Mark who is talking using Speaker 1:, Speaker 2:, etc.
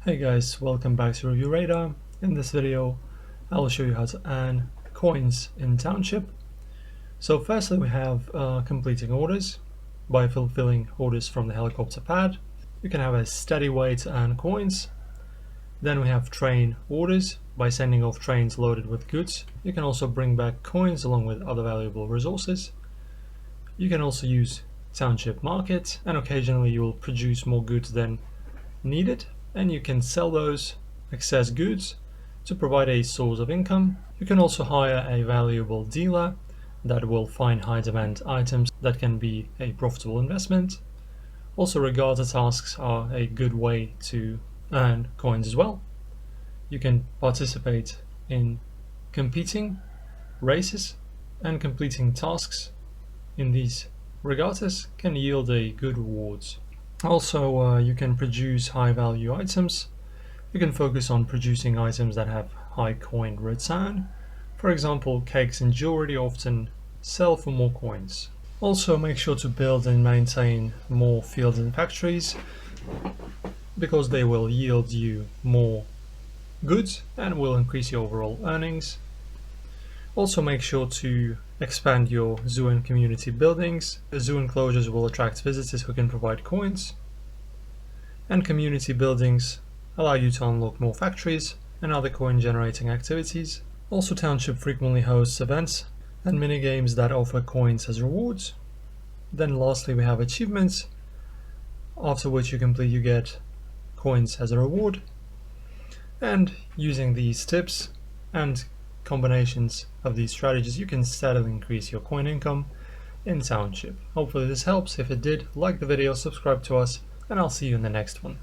Speaker 1: Hey guys, welcome back to Review Radar. In this video, I will show you how to earn coins in Township. So firstly we have completing orders. By fulfilling orders from the helicopter pad, you can have a steady way to earn coins. Then we have train orders. By sending off trains loaded with goods, you can also bring back coins along with other valuable resources. You can also use Township Market, and occasionally you will produce more goods than needed, and you can sell those excess goods to provide a source of income. You can also hire a valuable dealer that will find high demand items that can be a profitable investment. Also, regatta tasks are a good way to earn coins as well. You can participate in competing races, and completing tasks in these regattas can yield a good rewards. Also, you can produce high value items. You can focus on producing items that have high coin return. For example, cakes and jewelry often sell for more coins. Also, make sure to build and maintain more fields and factories because they will yield you more goods and will increase your overall earnings. Also, make sure to expand your zoo and community buildings. The zoo enclosures will attract visitors who can provide coins, and community buildings allow you to unlock more factories and other coin generating activities. Also, Township frequently hosts events and mini games that offer coins as rewards. Then lastly we have achievements, after which you get coins as a reward. And using these tips and combinations of these strategies, you can steadily increase your coin income in Township. Hopefully this helps. If it did, like the video, subscribe to us, and I'll see you in the next one.